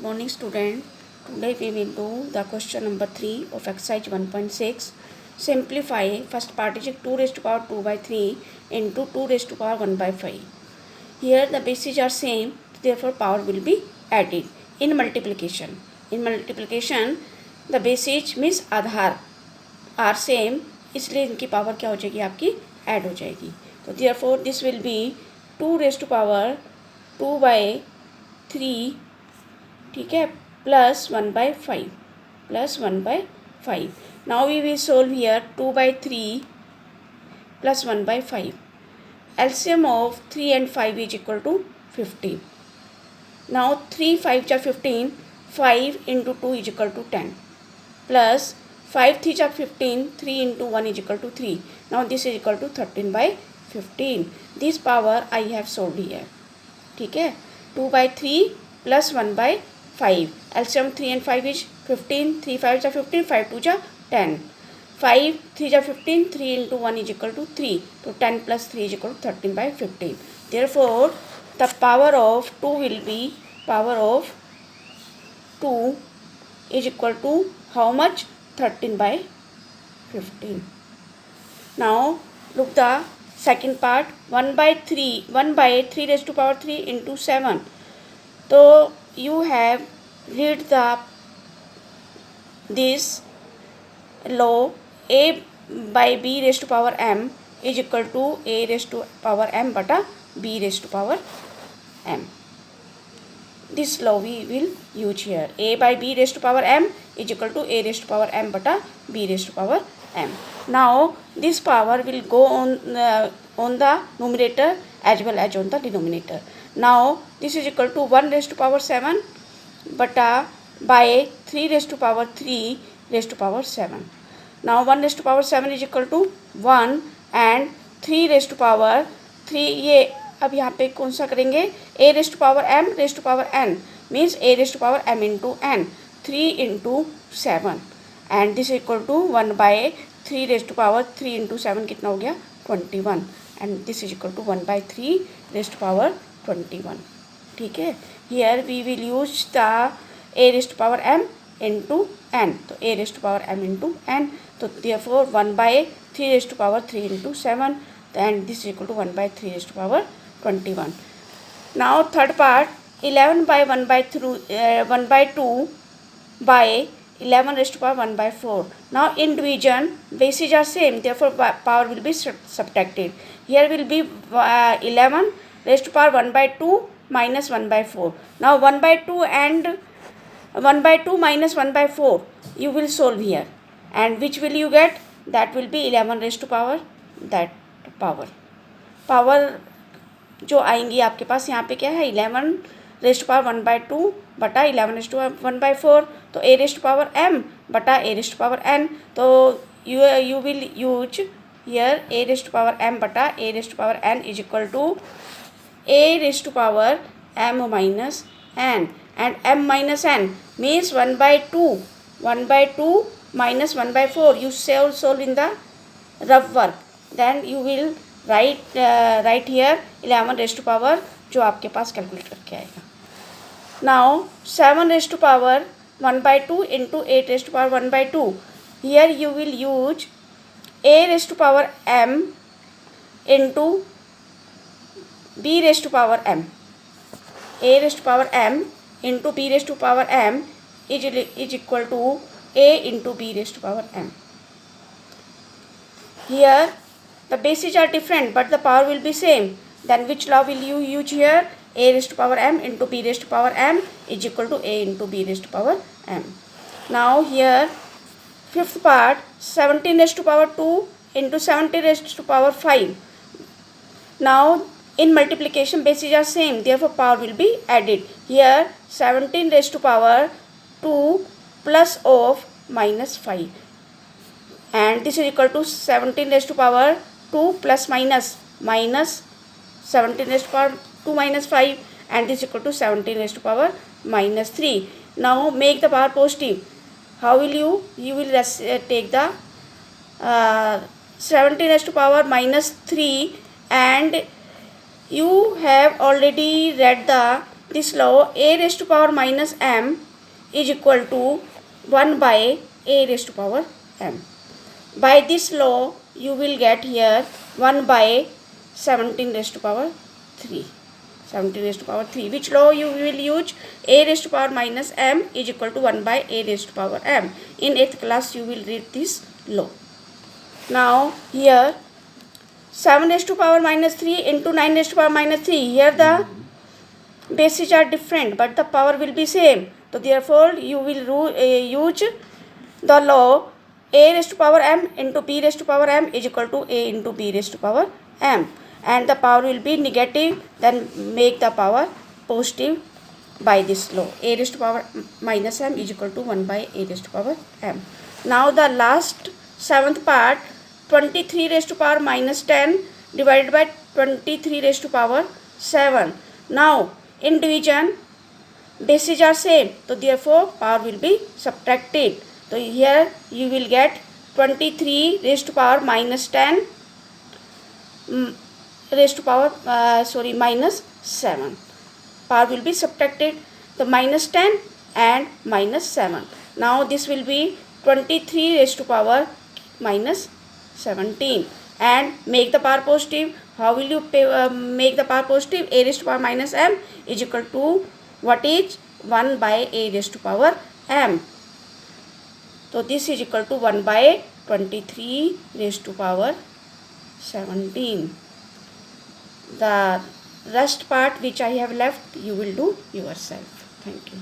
Morning student, today we will do the question number 3 of exercise 1.6. Simplify. First part is 2 raised to power 2 by 3 into 2 raised to power 1 by 5. Here the bases are same, therefore power will be added. In multiplication the bases means Aadhaar are same, इसलिए इनकी power क्या हो जाएगी, आपकी add हो जाएगी. तो therefore this will be 2 raised to power 2 by 3, ठीक है, plus 1/5. Now we will solve here 2/3 plus 1/5. LCM of 3 and 5 is equal to 15. Now 3 5 जा 15, 5 into 2 is equal to 10 plus 5 3 जा 15, 3 into 1 is equal to 3. Now this is equal to 13/15. This power I have solved here. ठीक है, 2/3 plus 1/5. LCM 3 and 5 is 15. 3 5 जा 15, 5 2 जा 10. 5 3 जा 15, 3 into 1 is equal to 3. तो 10 plus 3 is equal to 13/15. Therefore, the power of 2 will be, power of 2 is equal to how much? 13/15. Now look the second part. 1/3 raised to power 3 into 7. So you have read this law. A by b raised to power m is equal to a raised to power m बटा b raised to power m. This law we will use here. A by b raised to power m is equal to a raised to power m बटा b raised to power m. Now this power will go on the numerator as well as on the denominator. Now this is equal to 1 raised to power 7 बटा by 3 raised to power 3 raised to power 7. Now 1 raised to power 7 is equal to 1 and 3 raised to power 3. ये अब यहाँ पे कौन सा करेंगे, a raised to power m raised to power n means a raised to power m into n. 3 into 7 and this is equal to 1 by 3 raised to power 3 into 7 कितना हो गया, 21. and this is equal to 1 by 3 raised to power 21. ठीक है, here we will use the a raised to power m into n. तो a raised to power m into n. तो therefore 1 by 3 raised to power 3 into 7 and this is equal to 1 by 3 raised to power 21. Now third part, 11 by 1 by 2 by 11 raised to power 1 by 4. Now in division bases are same, therefore power will be subtracted. Here will be 11 raised to power 1 by 2 minus 1 by 4. Now 1 by 2 and 1 by 2 minus 1 by 4 you will solve here, and which will you get? That will be 11 raised to power that power जो आएंगी आपके पास यहाँ पे क्या है, 11 rest to power 1 by 2 बटा 11 rest to 1 by 4. तो a raised to power m बटा a raised to power n. तो you will use here a raised to power m बटा a raised to power n is equal to a raised to power m minus n, and m minus n means 1 by 2 minus 1 by 4. You solve in the rough work, then you will write here 11 raised to power जो आपके पास calculate करके आएगा. Now 7 raised to power 1 by 2 into 8 raised to power 1 by 2. Here you will use a raised to power m into b raised to power m. a raised to power m into b raised to power m is equal to a into b raised to power m. Here the bases are different but the power will be same. Then which law will you use here? A raised to power m into b raised to power m is equal to a into b raised to power m. Now here fifth part, 17 raised to power 2 into 70 raised to power 5. Now in multiplication bases are same, therefore power will be added. Here 17 raised to power 2 plus of minus 5, and this is equal to 17 raised to power 2 plus minus 17 raised to power 2 minus 5, and this is equal to 17 raised to power minus 3. Now make the power positive. How will you will take the 17 raised to power minus 3, and you have already read the this law, a raised to power minus m is equal to 1 by a raised to power m. By this law, you will get here 1 by 17 raised to power 3. 17 raised to power 3. Which law you will use? A raised to power minus m is equal to 1 by a raised to power m. In 8th class, you will read this law. Now, here 7 raised to power minus 3 into 9 raised to power minus 3. Here the bases are different, but the power will be same. So, therefore, you will use the law a raised to power m into b raised to power m is equal to a into b raised to power m. And the power will be negative, then make the power positive by this law. A raised to power minus m is equal to 1 by a raised to power m. Now, the last 7th part, 23 raised to power minus 10 divided by 23 raised to power 7. Now, in division, bases are same. So, therefore, power will be subtracted. So, here you will get 23 raised to power minus 10 raised to power, minus 7. Power will be subtracted. The minus 10 and minus 7. Now, this will be 23 raised to power minus 17. And make the power positive. How will you make the power positive? A raised to power minus m is equal to what is 1 by a raised to power m. So, this is equal to 1 by 23 raised to power 17. The rest part which I have left, you will do yourself. Thank you.